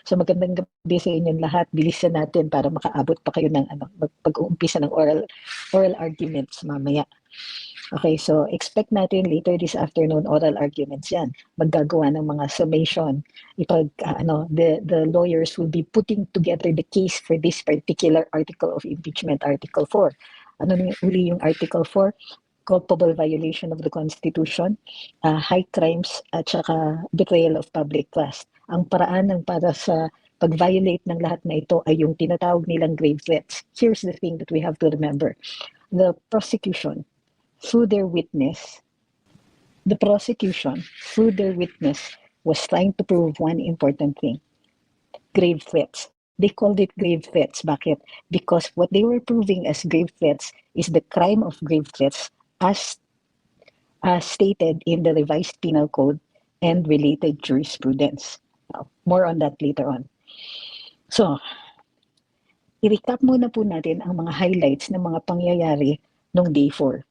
So magandang gabi sa inyong lahat. Bilisan natin para makaabot pa kayo ng pag-uumpisa ng oral arguments mamaya. Okay, so expect natin later this afternoon oral arguments yan. Maggagawa ng mga summation. The lawyers will be putting together the case for this particular article of impeachment, Article 4. Ano uli yung Article 4? Culpable violation of the Constitution, high crimes, at saka betrayal of public trust. Ang paraan ng para sa pag-violate ng lahat na ito ay yung tinatawag nilang grave threats. Here's the thing that we have to remember. The prosecution, through their witness, was trying to prove one important thing. Grave threats. They called it grave threats. Bakit? Because what they were proving as grave threats is the crime of grave threats as stated in the revised penal code and related jurisprudence. More on that later on. So, i-recap muna po natin ang mga highlights ng mga pangyayari noong day 4.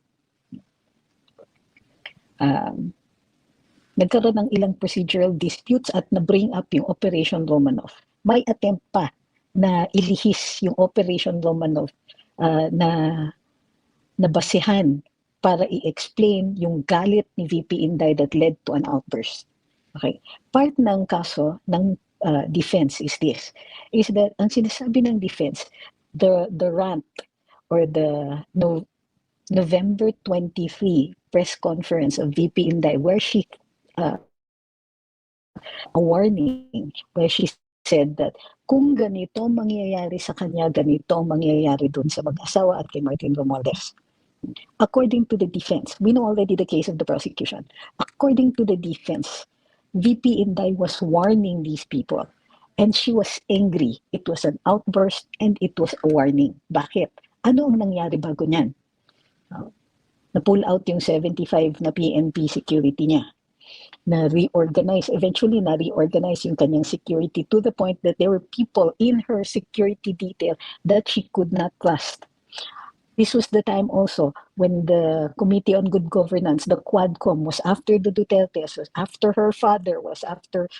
Nagkaroon ng ilang procedural disputes at na-bring up yung Operation Romanov. May attempt pa na ilihis yung Operation Romanov na basihan para i-explain yung galit ni VP Inday that led to an outburst. Okay. Part ng kaso ng defense is this, is that ang sinasabi ng defense, the rant or the November 23 press conference of VP Inday where she a warning where she said that kung ganito mangyayari sa kanya, ganito mangyayari dun sa mag-asawa at kay Martin Romualdez. According to the defense, we know already the case of the prosecution. According to the defense, VP Inday was warning these people and she was angry. It was an outburst and it was a warning. Bakit? Ano ang nangyari bago niyan? Na-pull out yung 75 na PNP security niya. Eventually na-reorganize yung kanyang security to the point that there were people in her security detail that she could not trust. This was the time also when the Committee on Good Governance, the Quadcom, was after the Dutertes, was after her father, was after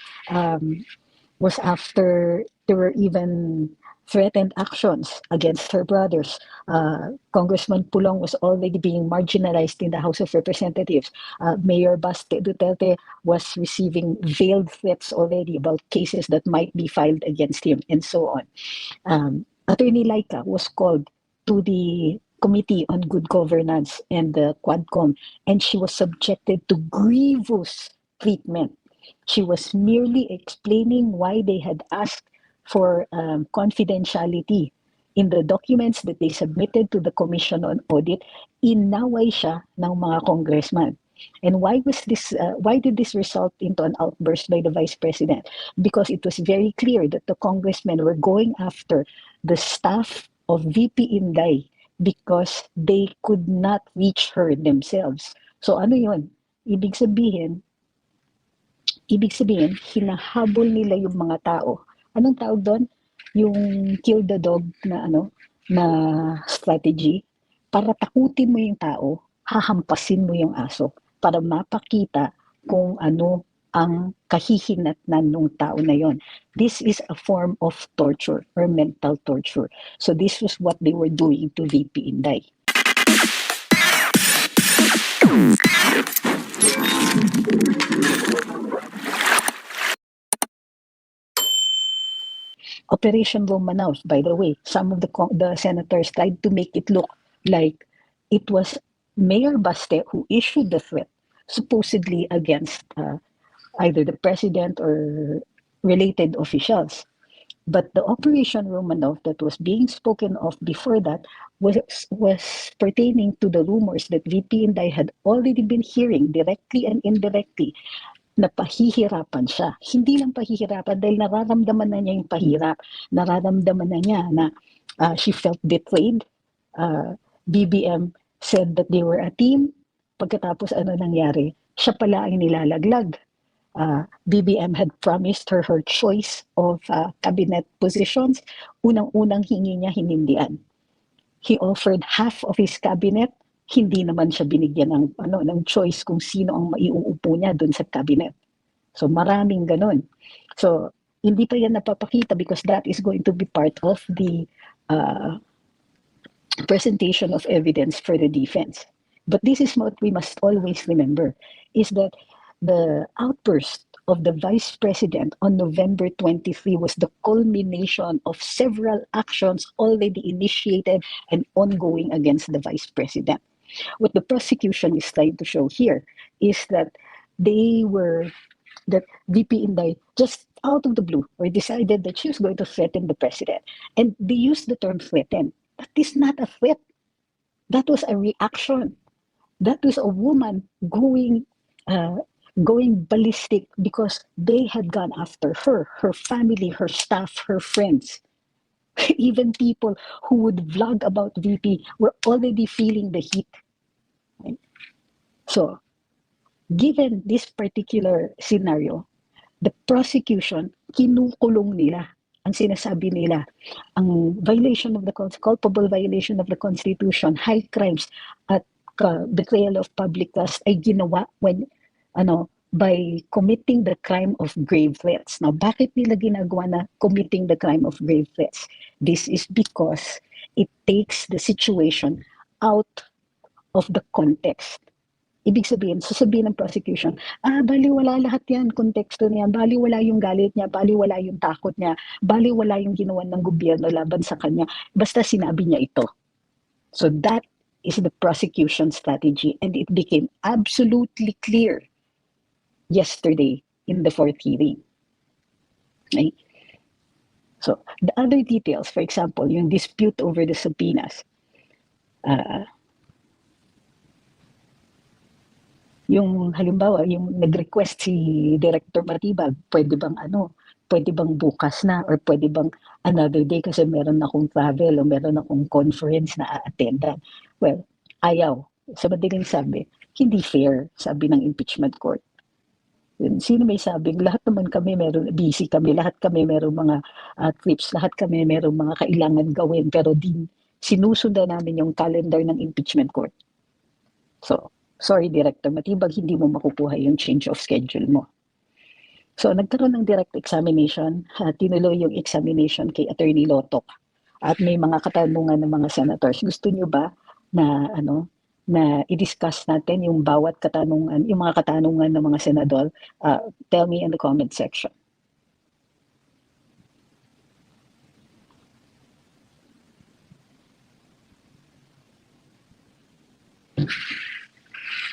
there were even threatened actions against her brothers. Congressman Pulong was already being marginalized in the House of Representatives. Mayor Baste Duterte was receiving veiled threats already about cases that might be filed against him, and so on. Attorney Laika was called to the Committee on Good Governance and the Quadcom, and she was subjected to grievous treatment. She was merely explaining why they had asked for confidentiality in the documents that they submitted to the Commission on Audit. Inaway siya ng mga congressman. And why did this result into an outburst by the Vice President? Because it was very clear that the congressmen were going after the staff of VP Inday because they could not reach her themselves. So ano yun? Ibig sabihin, hinahabol nila yung mga tao. Anong tawag doon? Yung kill the dog na strategy. Para takutin mo yung tao, hahampasin mo yung aso para mapakita kung ano ang kahihinatnan ng tao na yon. This is a form of torture or mental torture. So this was what they were doing to VP Inday. Operation Romanov, by the way, some of the senators tried to make it look like it was Mayor Baste who issued the threat, supposedly against either the president or related officials. But the Operation Romanov that was being spoken of before that was pertaining to the rumors that VP Inday had already been hearing directly and indirectly na pahihirapan siya. Hindi lang pahihirapan dahil nararamdaman na niya yung pahirap. Nararamdaman na niya na she felt betrayed. BBM said that they were a team. Pagkatapos ano nangyari? Siya pala ang nilalaglag. BBM had promised her choice of cabinet positions. Unang-unang hingi niya, hinindian. He offered half of his cabinet. Hindi naman siya binigyan ng choice kung sino ang maiuupo niya doon sa cabinet. So maraming ganun. So Hindi pa yan napapakita because that is going to be part of the presentation of evidence for the defense. But this is what we must always remember, is that the outburst of the Vice President on November 23 was the culmination of several actions already initiated and ongoing against the Vice President. What the prosecution is trying to show here is that that VP Inday just out of the blue or decided that she was going to threaten the president. And they used the term threaten. That is not a threat. That was a reaction. That was a woman going ballistic because they had gone after her family, her staff, her friends. Even people who would vlog about VP were already feeling the heat. Right? So, given this particular scenario, the prosecution, kinukulong nila. Ang sinasabi nila, ang violation of the culpable violation of the Constitution, high crimes at betrayal of public trust ay ginawa by committing the crime of grave threats. Now, bakit nila ginagawa na committing the crime of grave threats? This is because it takes the situation out of the context. Ibig sabihin, sasabihin ng prosecution, baliwala lahat yan, konteksto niya, baliwala yung galit niya, baliwala yung takot niya, baliwala yung ginawa ng gobyerno laban sa kanya, basta sinabi niya ito. So that is the prosecution strategy, and it became absolutely clear yesterday in the fourth hearing. Okay? So the other details, for example, yung dispute over the subpoenas, yung halimbawa, yung nag-request si Director Matibag, pwede bang bukas na or pwede bang another day kasi meron akong travel o meron akong conference na a-attendan. Well, ayaw. Sa madaling sabi, hindi fair, sabi ng impeachment court. Sino may sabing, lahat naman kami busy kami, lahat kami meron mga trips, lahat kami meron mga kailangan gawin, pero sinusundan namin yung calendar ng impeachment court. So, sorry, Director Matibag, hindi mo makukuha yung change of schedule mo. So, nagkaroon ng direct examination. Tinuloy yung examination kay Attorney Lotok. At may mga katanungan ng mga senators. Gusto nyo ba na i-discuss natin yung bawat katanungan, yung mga katanungan ng mga senador? Tell me in the comment section.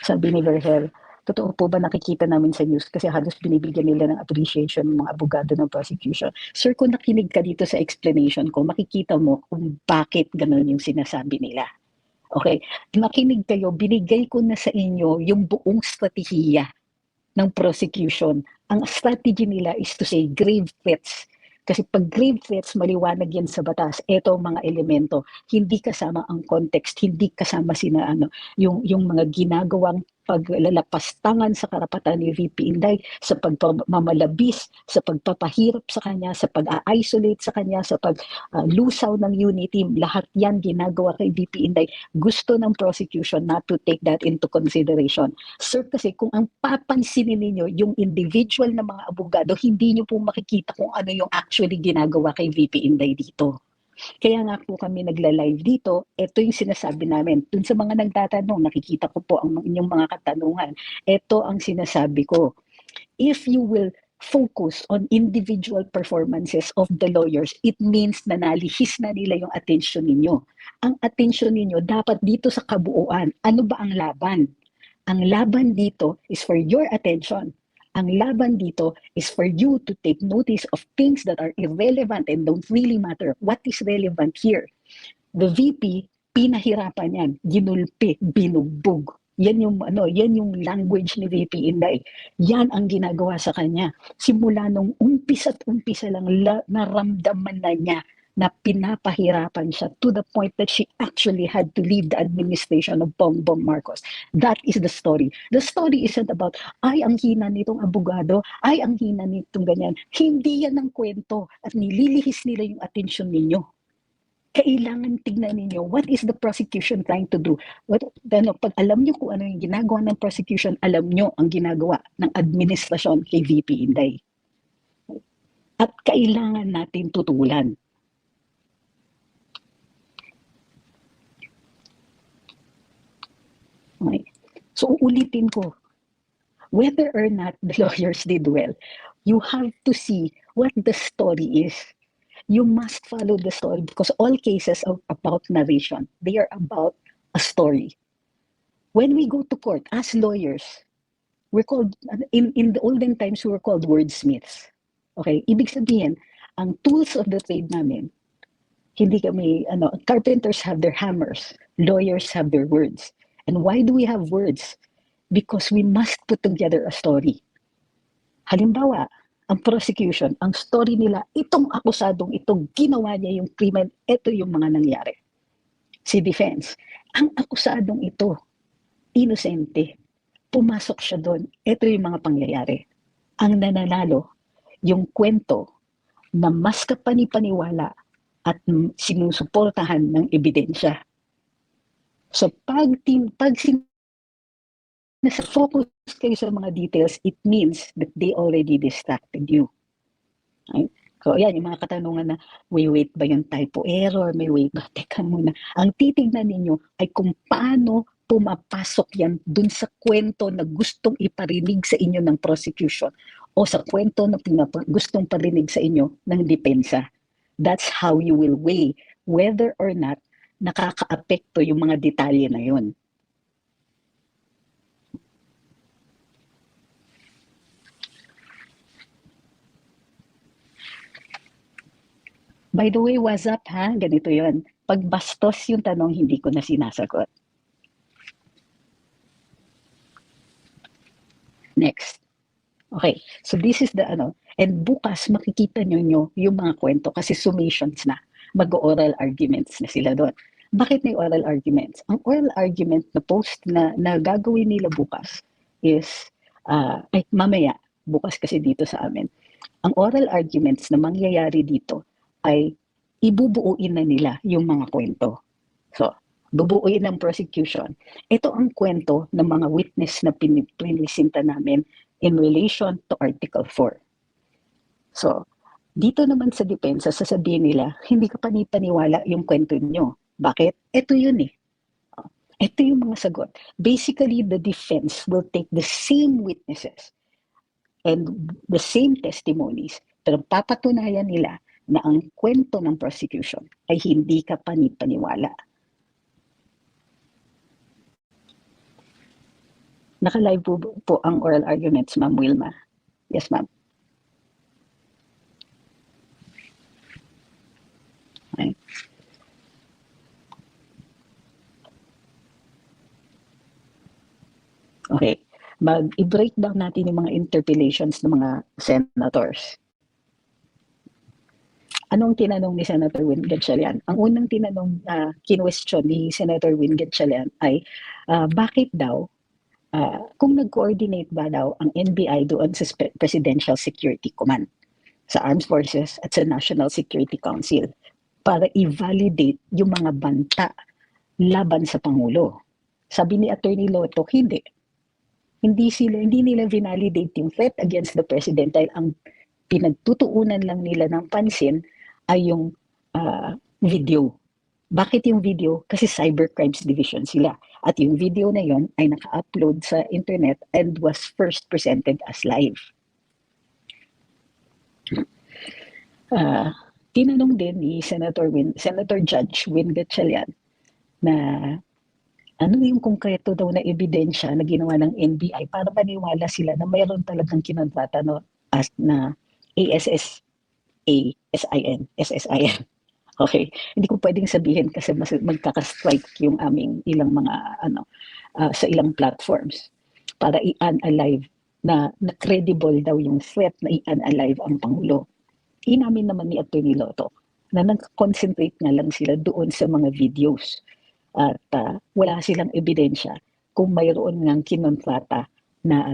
Sabi ni Verhel, totoo po ba nakikita namin sa news kasi halos binibigyan nila ng appreciation ng mga abogado ng prosecution. Sir, kung nakinig ka dito sa explanation ko, makikita mo kung bakit ganun yung sinasabi nila. Okay, nakinig kayo, binigay ko na sa inyo yung buong strategiya ng prosecution. Ang strategy nila is to say grave threats. Kasi pag grave threats, maliwanag yan sa batas. Ito ang mga elemento. Hindi kasama ang context, hindi kasama yung mga ginagawang paglalapastangan sa karapatan ni VP Inday, sa pagmamalabis, sa pagpapahirap sa kanya, sa pag-isolate sa kanya, sa paglusaw ng unity. Lahat yan ginagawa kay VP Inday. Gusto ng prosecution not to take that into consideration. Sir, kasi kung ang papansinin ninyo yung individual na mga abogado, hindi nyo po makikita kung ano yung actually ginagawa kay VP Inday dito. Kaya nga po kami nagla-live dito, ito yung sinasabi namin. Dun sa mga nagtatanong, nakikita ko po ang inyong mga katanungan. Ito ang sinasabi ko. If you will focus on individual performances of the lawyers, it means na nalihis na nila yung atensyon ninyo. Ang atensyon ninyo dapat dito sa kabuuan. Ano ba ang laban? Ang laban dito is for your attention. Ang laban dito is for you to take notice of things that are irrelevant and don't really matter. What is relevant here? The VP, pinahirapan yan, ginulpi, binugbog. Yan yung language ni VP Inday. Yan ang ginagawa sa kanya. Simula nung umpisa lang naramdaman na niya na pinapahirapan siya to the point that she actually had to leave the administration of Bongbong Marcos. That is the story. The story isn't about, ang hina nitong abogado, ang hina nitong ganyan. Hindi yan ang kwento at nililihis nila yung atensyon ninyo. Kailangan tignan ninyo, what is the prosecution trying to do? Pag alam nyo kung ano yung ginagawa ng prosecution, alam nyo ang ginagawa ng administrasyon kay VP Inday. at kailangan natin tutulan. Okay. So uulitin ko, whether or not the lawyers did well, you have to see what the story is. You must follow the story because all cases are about narration. They are about a story. When we go to court as lawyers, we're called, in the olden times, we were called wordsmiths. Okay? Ibig sabihin, ang tools of the trade namin, hindi kami, carpenters have their hammers, lawyers have their words. And why do we have words? Because we must put together a story. Halimbawa, ang prosecution, ang story nila, itong akusadong ito, ginawa niya yung krimen, ito yung mga nangyari. Si defense, ang akusadong ito, inosente, pumasok siya doon, ito yung mga pangyayari. Ang nananalo, yung kwento na mas kapanipaniwala at sinusuportahan ng ebidensya. So pag focus kayo sa mga details, it means that they already distracted you. Right? So, yan, yung mga katanungan na, may wait ba yung typo error, may wait ba, teka muna. Ang titignan ninyo ay kung paano pumapasok yan dun sa kwento na gustong iparinig sa inyo ng prosecution o sa kwento na gustong parinig sa inyo ng depensa. That's how you will weigh whether or not nakakaapekto yung mga detalye na yun. By the way, what's up ha? Ganito yon. Pag bastos yung tanong, hindi ko na sinasagot. Next. Okay, so this is the and bukas makikita nyo yung mga kwento kasi summations na. Mag-oral arguments na sila doon. Bakit may oral arguments? Ang oral argument na post na gagawin nila bukas is, mamaya, bukas kasi dito sa amin. Ang oral arguments na mangyayari dito ay ibubuuin na nila yung mga kwento. So, bubuuin ng prosecution. Ito ang kwento ng mga witness na pinisinta namin in relation to Article 4. So, dito naman sa depensa, sasabihin nila, hindi ka panipaniwala yung kwento nyo. Bakit? Ito yun eh. Ito yung mga sagot. Basically, the defense will take the same witnesses and the same testimonies, pero papatunayan nila na ang kwento ng prosecution ay hindi ka panipaniwala. Naka-live po ang oral arguments, Ma'am Wilma. Yes, ma'am. Okay. Okay. I-breakdown natin yung mga interpellations ng mga senators. Anong tinanong ni Senator Win Gatchalian? Ang unang tinanong kinwestiyon ni Senator Win Gatchalian ay bakit daw, kung nag-coordinate ba daw ang NBI doon sa Presidential Security Command, sa Armed Forces at sa National Security Council para i-validate yung mga banta laban sa Pangulo. Sabi ni Attorney Lotto, hindi. Hindi nila vinalidate yung threat against the President dahil ang pinagtutuunan lang nila ng pansin ay yung video. Bakit yung video? Kasi Cybercrimes Division sila. At yung video na yon ay naka-upload sa internet and was first presented as live. Tinanong din ni Senator Judge Win Gatchalian na ano yung konkreto daw na ebidensya na ginawa ng NBI para maniwala sila na mayroon talagang kinontrata as na SSIN. Okay, hindi ko pwedeng sabihin kasi magkaka-strike yung aming ilang mga sa ilang platforms para i-unalive na credible daw yung threat na i-unalive ang Pangulo. Inamin naman ni Atty. Lotto na nag-concentrate nga lang sila doon sa mga videos at wala silang ebidensya kung mayroon ngang kinontrata na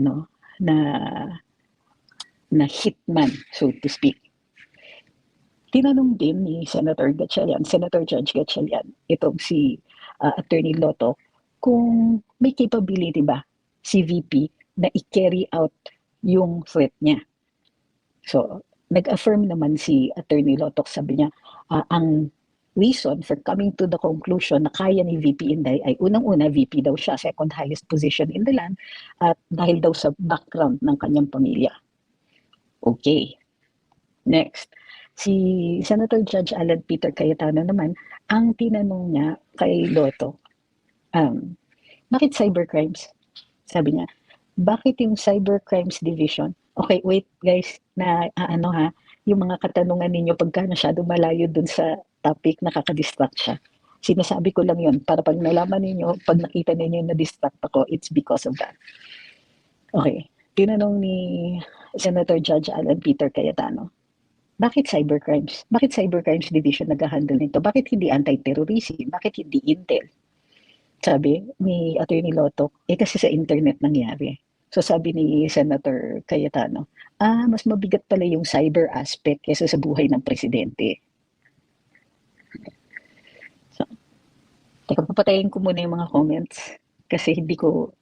na hitman, so to speak. Tinanong din ni Senator Judge Gatchalian, itong si Attorney Lotto, kung may capability ba si VP na i-carry out yung threat niya. So, nag-affirm naman si Attorney Lotok, sabi niya, ang reason for coming to the conclusion na kaya ni VP Inday ay unang-una, VP daw siya, second highest position in the land, at dahil daw sa background ng kanyang pamilya. Okay. Next, si Senator Judge Alan Peter Cayetano naman, ang tinanong niya kay Lotto, bakit cybercrimes? Sabi niya, bakit yung Cybercrimes Division? Okay, wait guys, na yung mga katanungan ninyo pagka masyado malayo dun sa topic, nakaka-distract siya. Sinasabi ko lang yun para pag nalaman ninyo, pag nakita ninyo na distract ako, it's because of that. Okay, tinanong ni Senator Judge Alan Peter Cayetano, bakit cybercrimes? Bakit Cybercrimes Division nag-handle nito? Bakit hindi anti-terrorism? Bakit hindi Intel? Sabi ni Attorney Lotok, kasi sa internet nangyari. So sabi ni Senator Cayetano, mas mabigat pala yung cyber aspect kaysa sa buhay ng presidente. So, teka, papatayin ko muna yung mga comments kasi hindi ko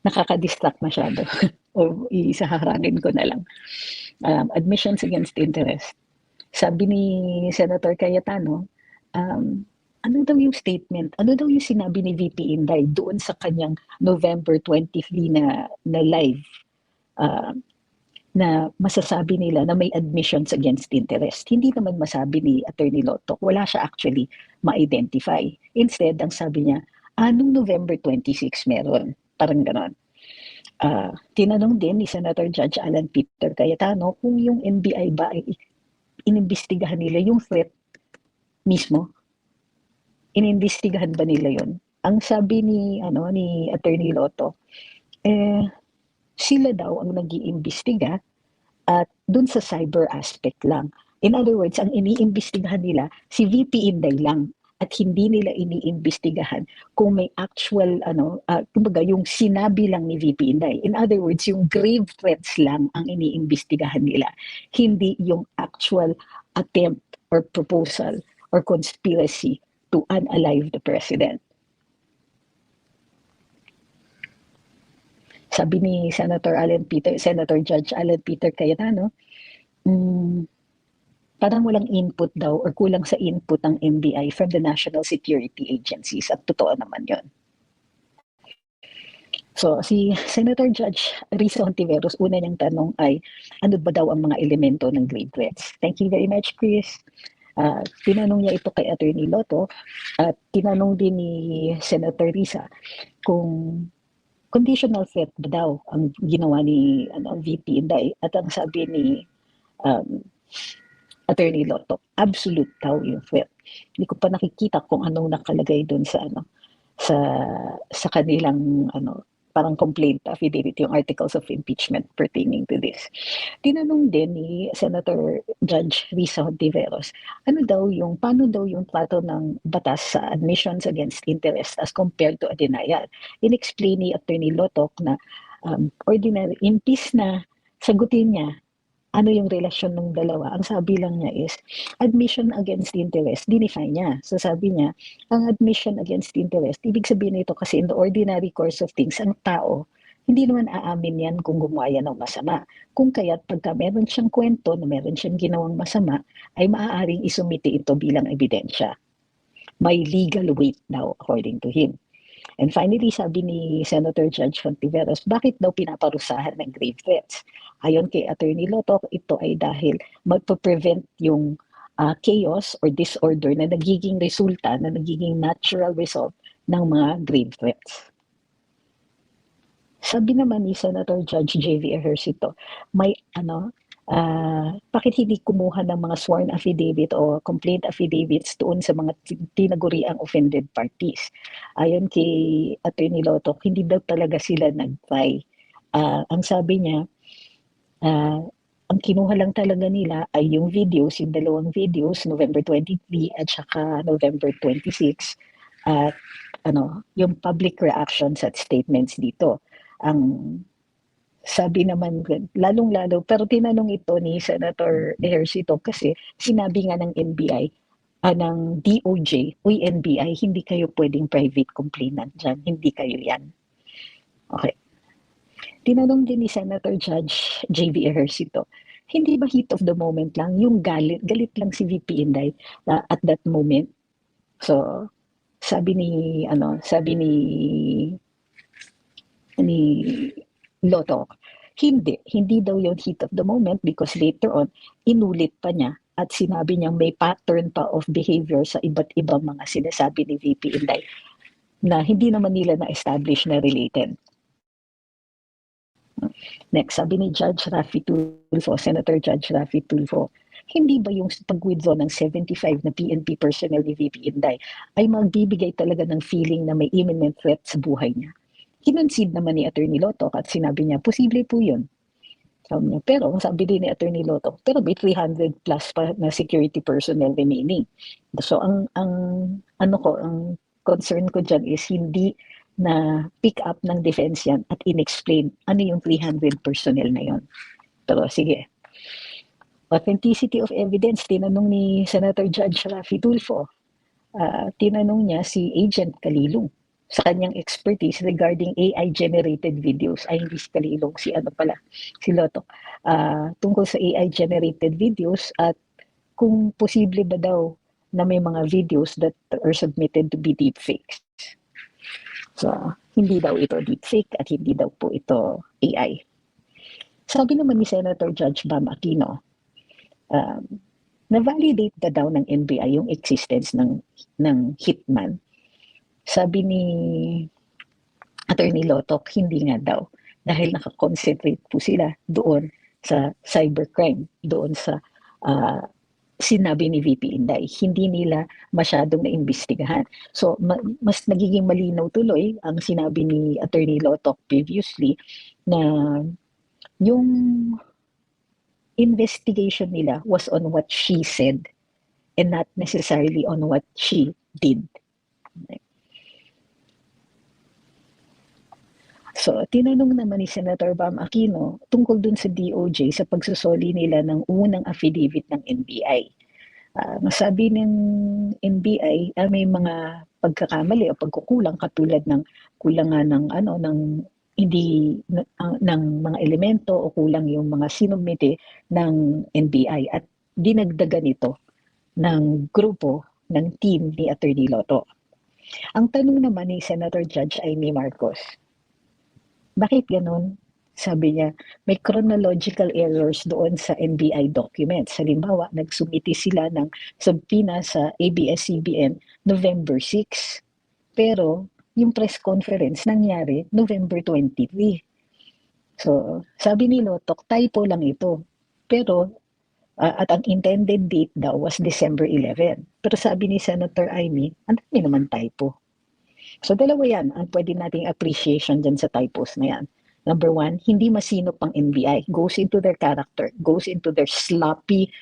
nakaka-distract masyado. O isaharangin ko na lang. Admissions against interest. Sabi ni Senator Cayetano, ano daw yung statement, ano daw yung sinabi ni VP Inday doon sa kanyang November 23 na live, na masasabi nila na may admissions against interest. Hindi naman masabi ni Attorney Lotok, wala siya actually ma-identify. Instead, ang sabi niya, nung November 26 meron, parang ganon. Tinanong din ni Senator Judge Alan Peter Cayetano kung yung NBI ba ay inimbestigahan nila yung threat mismo. Inimbestigahan ba nila yon? Ang sabi ni Attorney Lotto, sila daw ang nag-iimbestiga at dun sa cyber aspect lang. In other words, ang iniimbestigahan nila si VP Inday lang at hindi nila iniimbestigahan kung may actual kumbaga yung sinabi lang ni VP Inday. In other words, yung grave threats lang ang iniimbestigahan nila, hindi yung actual attempt or proposal or conspiracy to unalive the president. Sabi ni Senator Judge Alan Peter Cayetano, parang walang input daw or kulang sa input ang NBI from the national security agencies, at totoo naman yon. So si Senator Judge Risa Hontiveros, una niyang tanong ay ano ba daw ang mga elemento ng grave threats? Thank you very much, Chris. Tinanong niya ito kay Attorney Lotto at tinanong din ni Senator Risa kung conditional threat ba daw ang ginawa ni VP Inday, at ang sabi ni Attorney Lotto, absolute daw yung threat. Hindi ko pa nakikita kung anong nakalagay doon sa kanilang parang complaint affidavit, yung articles of impeachment pertaining to this. Tinanong din ni Senator Judge Risa Hontiveros, paano daw yung trato ng batas sa admissions against interest as compared to a denial. In-explain ni Attorney Lotok na ordinary, impis na sagutin niya ano yung relasyon ng dalawa. Ang sabi lang niya is, admission against interest, dinefine niya. So sabi niya, ang admission against interest, ibig sabihin nito kasi in the ordinary course of things, ang tao, hindi naman aamin yan kung gumawa yan ng masama. Kung kaya't pagka meron siyang kwento na meron siyang ginawang masama, ay maaaring isumite ito bilang ebidensya. May legal weight daw according to him. And finally, sabi ni Senator Judge Hontiveros, bakit daw pinaparusahan ng grave threats? Ayon kay Attorney Lotok, ito ay dahil magpa-prevent yung chaos or disorder na nagiging resulta, na nagiging natural result ng mga grave threats. Sabi naman ni Senator Judge J.V. Ejercito, may bakit hindi kumuha ng mga sworn affidavit o complaint affidavits doon sa mga tinaguriang offended parties? Ayon kay Attorney Lotok, hindi daw talaga sila nag-try. Ang sabi niya, ang kinuha lang talaga nila ay yung videos, yung dalawang videos, November 23 at saka November 26, at yung public reactions at statements dito. Ang sabi naman, lalong-lalo, pero tinanong ito ni Senator Ejercito kasi sinabi nga ng NBI, ng DOJ, uy NBI, hindi kayo pwedeng private complainant dyan, hindi kayo yan. Okay. Tinanong din ni Senator Judge J.V. Ejercito, hindi ba heat of the moment lang, yung galit lang si VP Inday at that moment. So, sabi ni Lotto, hindi daw yon heat of the moment because later on, inulit pa niya at sinabi niya may pattern pa of behavior sa iba't ibang mga sinasabi ni VP Inday na hindi naman nila na-establish na related. Next, sabi ni Judge Raffy Tulfo, Senator Judge Raffy Tulfo, hindi ba yung pag-withdraw ng 75 na PNP personnel ni VP Inday ay magbibigay talaga ng feeling na may imminent threat sa buhay niya? Kinonsid naman ni Attorney Lotok at sinabi niya, posible po yun. Sabi niya, pero ang sabi din ni Attorney Lotok, pero may 300 plus pa na security personnel remaining. So ang concern ko dyan is hindi na pick up ng defense yan at inexplain ano yung 300 personnel na yon. Pero sige. Authenticity of evidence, tinanong ni Senator Judge Raffy Tulfo. Tinanong niya si Agent Kalilong sa kanyang expertise regarding AI-generated videos. Ay, hindi si Kalilong, si Lotto. Tungkol sa AI-generated videos at kung posible ba daw na may mga videos that are submitted to be deepfakes. So, hindi daw ito deepfake at hindi daw po ito AI. Sabi naman ni Senator Judge Bam Aquino, na-validate na daw ng NBI yung existence ng hitman. Sabi ni Attorney Lotok, hindi nga daw. Dahil nakakonsentrate po sila doon sa cybercrime, doon sa sinabi ni VP Inday. Hindi nila masyadong naimbestigahan. So, mas nagiging malinaw tuloy ang sinabi ni Attorney Lotok previously na yung investigation nila was on what she said and not necessarily on what she did. So, tinanong naman ni Senator Bam Aquino tungkol dun sa DOJ sa pagsusoli nila ng unang affidavit ng NBI. Masabi ng NBI, may mga pagkakamali o pagkukulang katulad ng kulangan ng mga elemento o kulang yung mga sinumite ng NBI at dinagdagan ito ng grupo ng team ni Attorney Lotto. Ang tanong naman ni Senator Judge Amy Marcos, bakit ganun? Sabi niya, may chronological errors doon sa NBI documents. Halimbawa, nagsumiti sila ng subpoena sa ABS-CBN November 6. Pero yung press conference nangyari November 23. So, sabi ni Lotok, typo lang ito. Pero, at ang intended date daw was December 11. Pero sabi ni Senator Amy, ang dami naman typo. So, dalawa yan ang pwede nating appreciation dyan sa typos na yan. Number one, hindi masinop ang NBI. Goes into their character, goes into their sloppy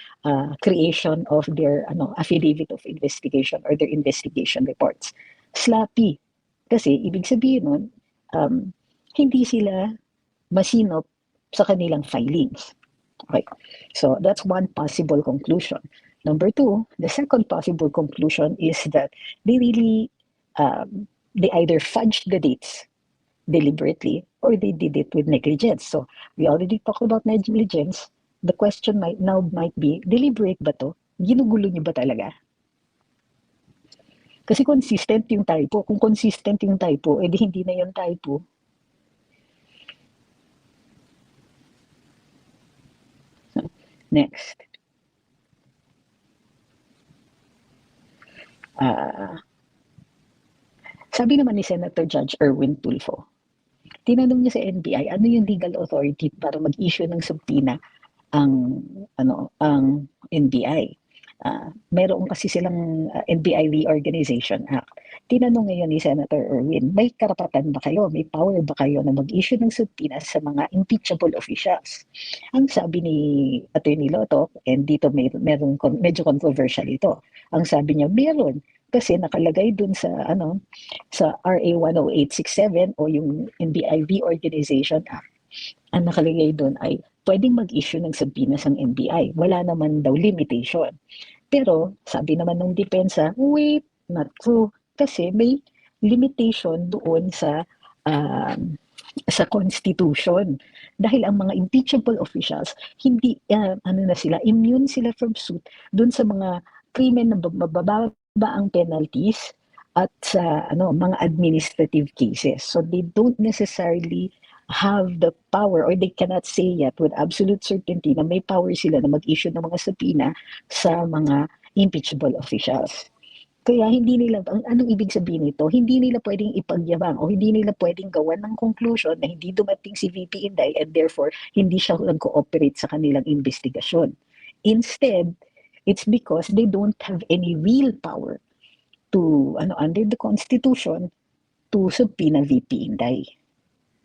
creation of their affidavit of investigation or their investigation reports. Sloppy. Kasi ibig sabihin nun, hindi sila masinop sa kanilang filings. Okay. So that's one possible conclusion. Number two, the second possible conclusion is that they really, they either fudged the dates deliberately or they did it with negligence. So we already talked about negligence. The question might be, deliberate ba to? Ginugulo niyo ba talaga? Kasi consistent yung typo. Kung consistent yung typo, edi hindi na yung typo. Next. Sabi naman ni Senator Judge Erwin Tulfo, tinanong niya sa NBI, ano yung legal authority para mag-issue ng subpoena ang NBI. Meron kasi silang NBI Reorganization Act. Tinanong ngayon ni Senator Erwin, may karapatan ba kayo, may power ba kayo na mag-issue ng subpoena sa mga impeachable officials? Ang sabi ni Attorney Lotto, and dito medyo controversial ito, ang sabi niya, meron. Kasi nakalagay dun sa RA 10867 o yung NBI Reorganization Act. Ang nakalagay dun ay pwedeng mag-issue ng subpoena ng NBI. Wala naman daw limitation. Pero sabi naman ng depensa, wait, not true. Kasi may limitation doon sa sa Constitution. Dahil ang mga impeachable officials, hindi, ano na sila, immune sila from suit dun sa mga krimen na mabababa ang penalties at sa mga administrative cases. So they don't necessarily have the power or they cannot say yet with absolute certainty na may power sila na mag-issue ng mga subpoena sa mga impeachable officials. Kaya hindi nila, anong ibig sabihin nito? Hindi nila pwedeng ipagyabang o hindi nila pwedeng gawan ng conclusion na hindi dumating si VP Inday and therefore hindi siya nag-cooperate sa kanilang investigasyon. Instead, it's because they don't have any real power to, under the Constitution, to subpoena VP Inday.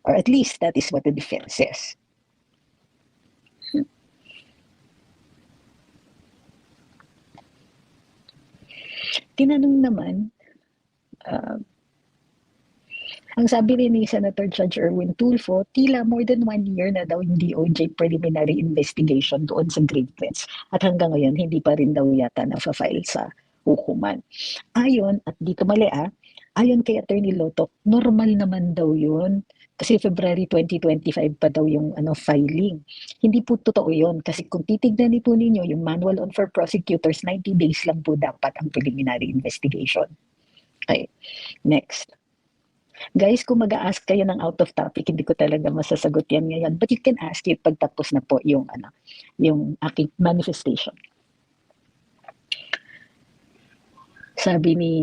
Or at least that is what the defense says. Tinanong naman, ang sabi rin ni Senator Judge Erwin Tulfo, tila more than 1 year na daw yung DOJ preliminary investigation doon sa grade threats. At hanggang ngayon, hindi pa rin daw yata na-file sa hukuman. Ayon, at dito mali ayon kay Attorney Loto, normal naman daw yun. Kasi February 2025 pa daw yung filing. Hindi po totoo yun. Kasi kung titignan po ninyo, yung manual on for prosecutors, 90 days lang po dapat ang preliminary investigation. Okay, next. Guys, kung mag-a-ask kayo ng out of topic, hindi ko talaga masasagot yan ngayon. But you can ask it pagtapos na po yung aking manifestation. Sabi ni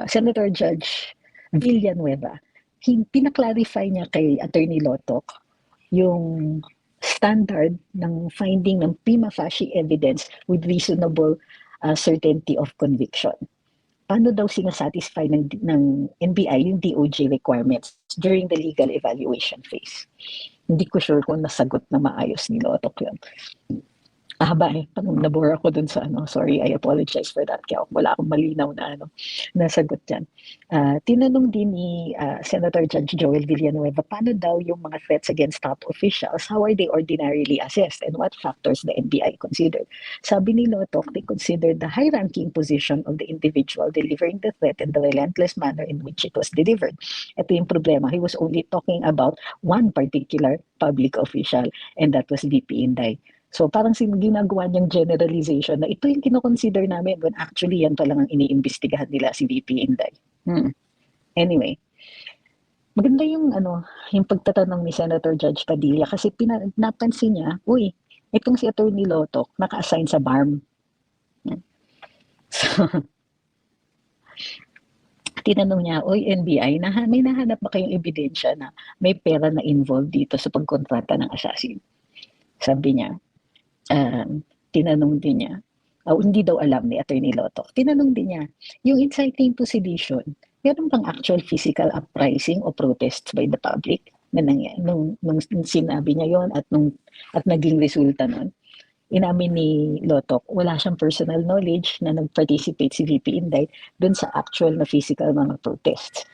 Senator Judge Villanueva, pinaklarify niya kay Attorney Lotok yung standard ng finding ng prima facie evidence with reasonable certainty of conviction. Paano daw sinasatisfy ng NBI yung DOJ requirements during the legal evaluation phase? Hindi ko sure kung nasagot na maayos ni Lotok yun. Haba pag nabore ako dun sa sorry, I apologize for that. Kaya wala akong malinaw na nasagot dyan. Tinanong din ni Senator Judge Joel Villanueva, paano daw yung mga threats against top officials, how are they ordinarily assessed and what factors the NBI considered? Sabi ni Lotok, they considered the high-ranking position of the individual delivering the threat and the relentless manner in which it was delivered. Ito yung problema. He was only talking about one particular public official and that was VP Inday. So parang ginagawa niyang generalization na ito yung kinoconsider namin when actually yan pa lang ang iniimbestigahan nila si VP Inday. Anyway, maganda yung pagtatanong ni Senator Judge Padilla kasi napansin niya, uy, itong si Attorney Lotok naka-assign sa BARM. So, tinanong niya, oy NBI, may nahanap ba kayong ebidensya na may pera na involved dito sa pagkontrata ng assassin? Sabi niya, tinanong din niya, hindi daw alam ni Attorney Lotok. Tinanong din niya, yung inciting to sedition, meron bang actual physical uprising o protests by the public na nung sinabi niya yon at naging resulta nun? Inamin ni Lotok, wala siyang personal knowledge na nag-participate si VP Inday dun sa actual na physical mga protests.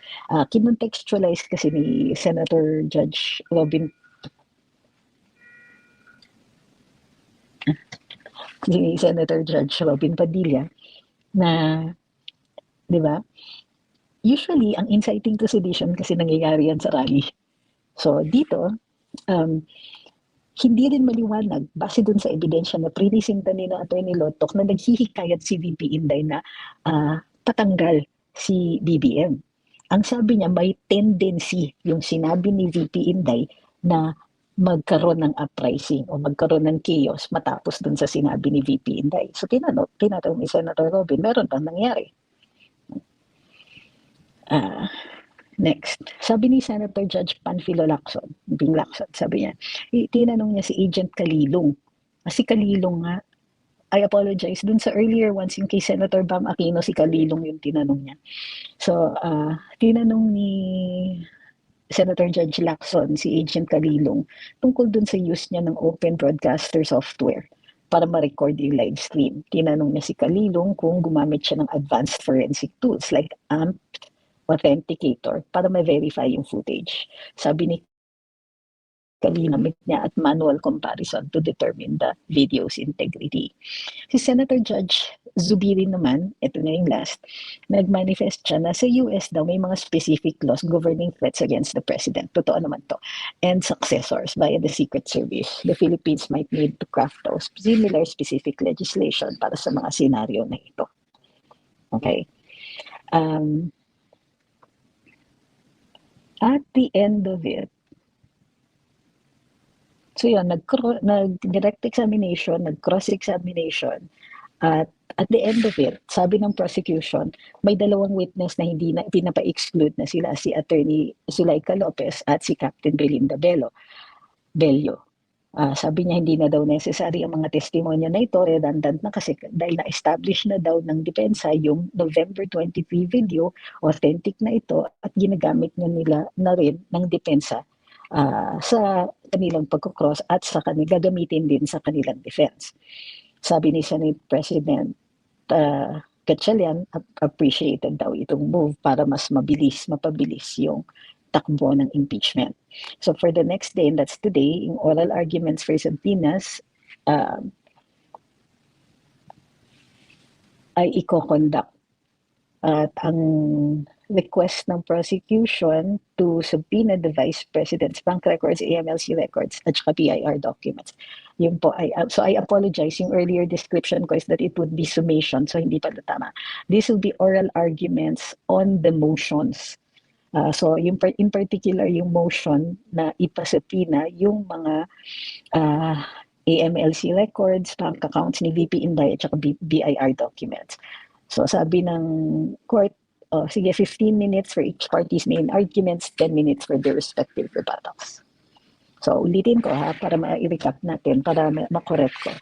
Kinontextualize kasi ni Senator Judge Robin si Senator Judge Robin Padilla na, di ba, usually ang inciting to sedition kasi nangyayari yan sa rally. So dito, hindi rin maliwanag base dun sa ebidensya na prinisinta ni Attorney Lotok na naghihikayat si VP Inday na patanggal si BBM. Ang sabi niya, may tendency yung sinabi ni VP Inday na magkaroon ng uprising o magkaroon ng chaos matapos dun sa sinabi ni VP Inday. So tinatanong ni Senator Robin, meron bang nangyari? Next, sabi ni Senator Judge Panfilo Lacson, sabi niya, tinanong niya si Agent Kalilong. Si Kalilong nga, I apologize, dun sa earlier ones, yung kay Senator Bam Aquino, si Kalilong yung tinanong niya. So, tinanong ni Senator Judge Lacson, si Agent Kalilong, tungkol dun sa use niya ng open broadcaster software para ma-record yung live stream. Tinanong niya si Kalilong kung gumamit siya ng advanced forensic tools like AMP Authenticator para ma-verify yung footage. Sabi ni ginamit niya at manual comparison to determine the video's integrity. Si Senator Judge Zubiri naman, ito na yung last, nag-manifest siya na sa US daw may mga specific laws governing threats against the president. Totoo naman to. And successors via the Secret Service. The Philippines might need to craft those similar specific legislation para sa mga senaryo na ito. Okay. At the end of it, so yun, nag-direct examination, nag-cross-examination, at the end of it, sabi ng prosecution, may dalawang witness na hindi na pinapa-exclude na sila, si Attorney Zuleika Lopez at si Captain Belinda Bello. Sabi niya hindi na daw necessary ang mga testimonya na ito, redundant na kasi dahil na-establish na daw ng depensa yung November 23 video, authentic na ito at ginagamit nila na rin ng depensa sa kanilang pagkukross at sa gagamitin din sa kanilang defense. Sabi ni Senate President Gatchalian, appreciated daw itong move para mas mapabilis yung takbo ng impeachment. So for the next day, and that's today, yung oral arguments for subpoenas ay i-conduct. At ang request ng prosecution to subpoena the Vice President's bank records, AMLC records, at saka PIR documents. Yun po, so I apologize. Yung earlier description ko is that it would be summation, so hindi pala tama. This will be oral arguments on the motions. So yung in particular, yung motion na ipasubpoena yung mga AMLC records, bank accounts ni VP Inday at saka BIR documents. So sabi ng court, sige, 15 minutes for each party's main arguments, 10 minutes for their respective rebuttals. So ulitin ko para ma-recap natin, para ma-correct ko.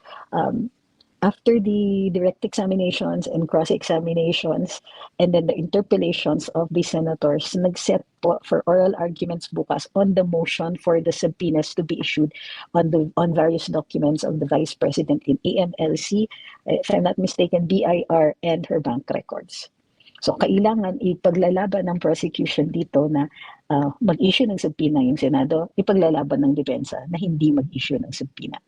After the direct examinations and cross-examinations and then the interpellations of the senators, nag-set po for oral arguments bukas on the motion for the subpoenas to be issued on various documents of the Vice President in AMLC, if I'm not mistaken, BIR, and her bank records. So kailangan ipaglalaban ng prosecution dito na mag-issue ng subpoena yung Senado, ipaglalaban ng depensa na hindi mag-issue ng subpoena.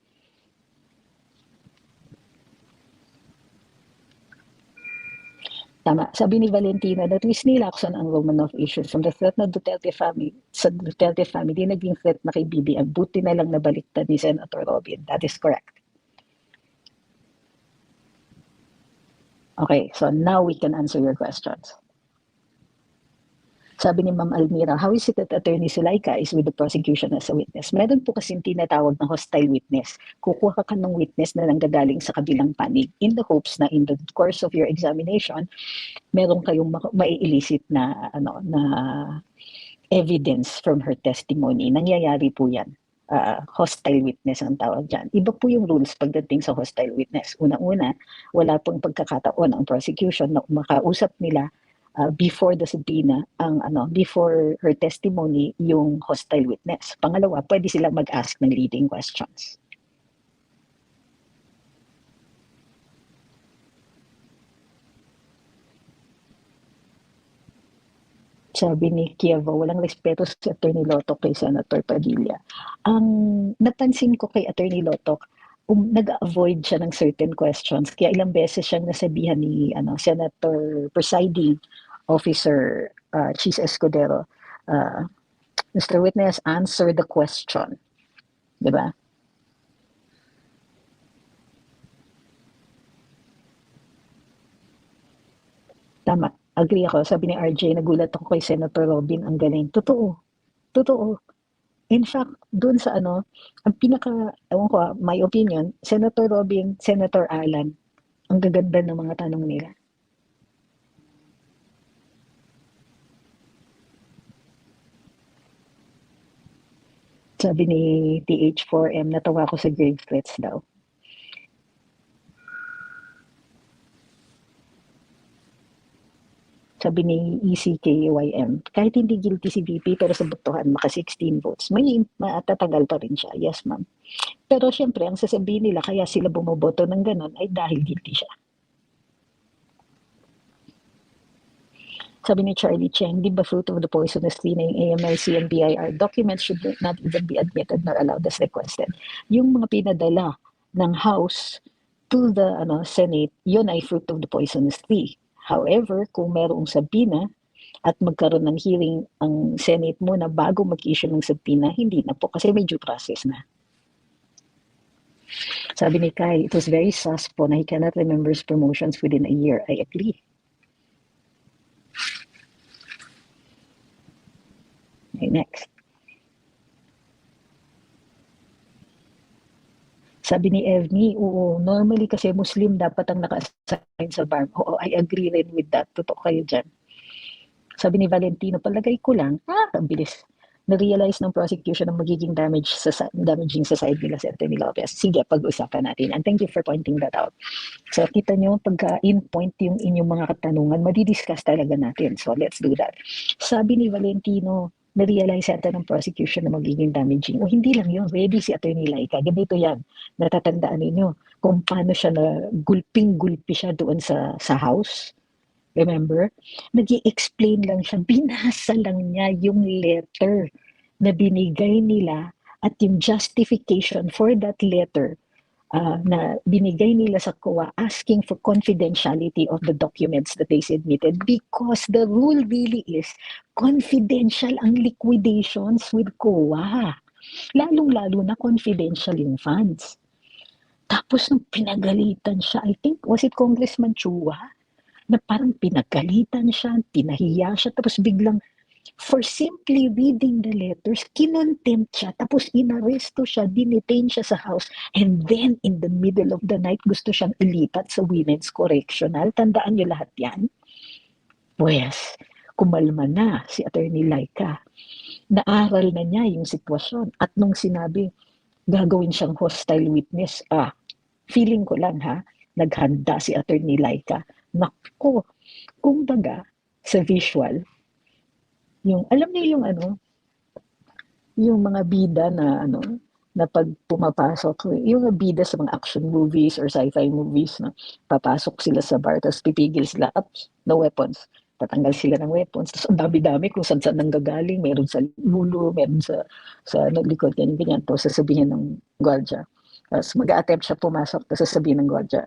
Tama. Sabi ni Valentina, that is nilakson ang Romanov issues from the threat na Duterte family. Sa Duterte family, naging threat na kay BBM. Buti na lang nabaliktad ni Senator Robin. That is correct. Okay, so now we can answer your questions. Sabi ni Ma'am Almira, how is it that Attorney Zuleika is with the prosecution as a witness? Meron po kasing tinatawag na hostile witness. Kukuha ka ng witness na nanggagaling sa kabilang panig in the hopes na in the course of your examination, meron kayong mai-elicit na, na evidence from her testimony. Nangyayari po yan. Hostile witness ang tawag dyan. Iba po yung rules pagdating sa hostile witness. Una-una, wala pong pagkakataon ang prosecution na makausap nila before the subpoena, before her testimony, yung hostile witness. Pangalawa, pwede silang mag-ask ng leading questions. Sabi ni Kievo, walang respeto si Attorney Lotok kay Senator Padilla. Ang napansin ko kay Attorney Lotok, nag-avoid siya ng certain questions. Kaya ilang beses siyang nasabihan ni Senator Presiding Officer Chis Escudero, Mr. Witness, answer the question. Diba? Tama. Agree ako. Sabi ni RJ, nagulat ako kay Senator Robin, ang galing. Totoo. Totoo. In fact, doon sa ang ewan ko, my opinion, Senator Robin, Senator Alan, ang gaganda ng mga tanong nila. Sabi ni TH4M, natawa ko sa grave threats daw. Sabi ni ECKYM, kahit hindi guilty si VP pero sa botohan maka 16 votes, may matatagal pa rin siya. Yes, ma'am. Pero syempre, ang sasabihin nila kaya sila bumoboto ng ganon ay dahil guilty siya. Sabi ni Charlie Cheng, di ba fruit of the poisonous tree na yung AMLC and BIR documents should not even be admitted nor allowed as requested. Yung mga pinadala ng House to the Senate, yun ay fruit of the poisonous tree. However, kung merong sabina at magkaroon ng hearing ang Senate muna bago mag-issue ng subpoena, hindi na po kasi may due process na. Sabi ni Kai, it was very sus po na he cannot remember his promotions within a year. I agree. Okay, next. Sabi ni Evni, oo, normally kasi Muslim dapat ang naka-assign sa bar. Oo, I agree rin with that. Totoo kayo dyan. Sabi ni Valentino, palagay ko lang, ang bilis. Na-realize ng prosecution ang magiging damaging sa side nila si Atty. Lopez. Sige, pag-usapan natin. And thank you for pointing that out. So, kita nyo, pagka in-point yung inyong mga katanungan, madidiscuss talaga natin. So, let's do that. Sabi ni Valentino, na-realize yata ng prosecution na magiging damaging. O hindi lang yun, ready si Atty. Laika. Ganito yan. Natatandaan ninyo kung paano siya na gulping-gulpi siya doon sa house. Remember? Nag-i-explain lang siya. Binasa lang niya yung letter na binigay nila at yung justification for that letter na binigay nila sa COA asking for confidentiality of the documents that they submitted because the rule really is confidential ang liquidations with COA. Lalong-lalo na confidential yung funds. Tapos nung pinagalitan siya, I think, was it Congressman Chua? Na parang pinagalitan siya, pinahiya siya, tapos biglang for simply reading the letters, kinontempt siya, tapos inaresto siya, dinetain siya sa house, and then in the middle of the night, gusto siyang ilipat sa women's correctional. Tandaan niyo lahat yan? Pues, kumalma na si Atty. Laika. Naaral na niya yung sitwasyon. At nung sinabi, gagawin siyang hostile witness, feeling ko lang naghanda si Atty. Laika. Nako, kumbaga, sa visual, yung, alam niyo yung yung mga bida na na pag pumapasok, yung bida sa mga action movies or sci-fi movies na papasok sila sa bar, tapos pipigil sila, no weapons. Tatanggal sila ng weapons. Tapos ang dami-dami kung saan-saan nanggagaling. Meron sa ulo, meron sa likod, ganyan. Tapos sasabihin ng gwardiya. Tapos mag-a-attempt siya pumasok, tapos sasabihin ng gwardiya,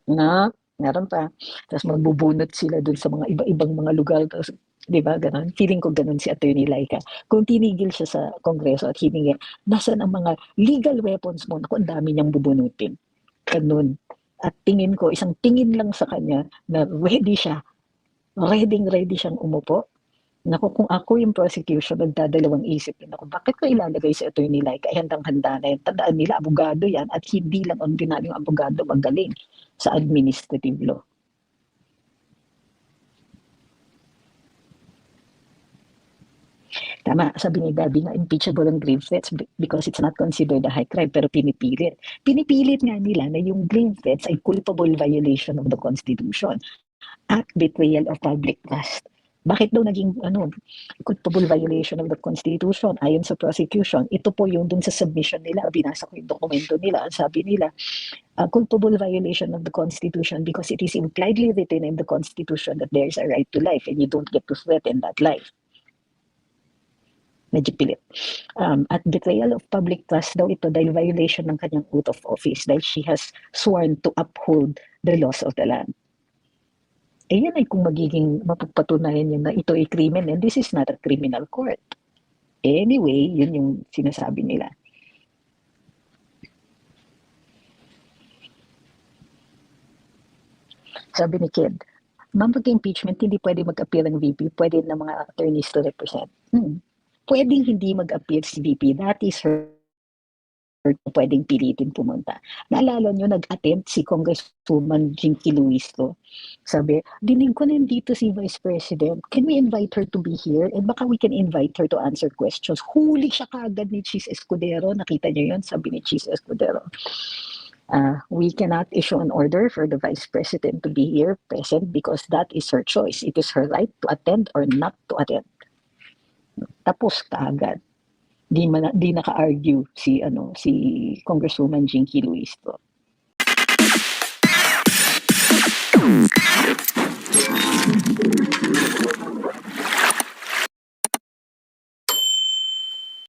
meron pa. Tapos magbubunot sila dun sa mga iba-ibang mga lugar. Tapos, di ba, ganun? Feeling ko ganun si Atty. Laika. Kung tinigil siya sa Kongreso at hiningi, nasan ang mga legal weapons mo? Naku, ang dami niyang bubunutin. Ganun. At tingin ko, isang tingin lang sa kanya na ready siya. Ready siyang umupo. Naku, kung ako yung prosecution, nagdadalawang isip din ako, bakit ko ilalagay si Atty. Laika? Handang-handa na yan. Tandaan nila, abogado yan. At hindi lang ordinaryong abogado magaling sa administrative law. Tama, sabi ni Bobby na impeachable ang grave threats because it's not considered a high crime, pero pinipilit. Pinipilit nga nila na yung grave threats ay culpable violation of the Constitution at betrayal of public trust. Bakit daw naging culpable violation of the Constitution ayon sa prosecution? Ito po yung dun sa submission nila, binasa ko yung dokumento nila, ang sabi nila, culpable violation of the Constitution because it is impliedly written in the Constitution that there is a right to life and you don't get to threaten that life. Medyo pilit. At betrayal of public trust daw ito dahil violation ng kanyang oath of office dahil she has sworn to uphold the laws of the land. Yan ay kung magiging mapagpatunayan yun na ito ay krimen and this is not a criminal court. Anyway, yun yung sinasabi nila. Sabi ni Kid, mag-impeachment, hindi pwede mag-appeal ang VP, pwede na mga attorneys to represent. Pwedeng hindi mag-appeal si VP, that is her pwedeng pilitin pumunta. Naalala nyo, nag-attempt si Congresswoman Jinky Luistro. Sabi, dinig ko nandito si Vice President, can we invite her to be here? And baka we can invite her to answer questions. Huli siya kagad ni Chis Escudero. Nakita nyo yun? Sabi ni Chis Escudero. We cannot issue an order for the Vice President to be here present because that is her choice. It is her right to attend or not to attend. Tapos kaagad. Di naka-argue si Congresswoman Jinky Luistro.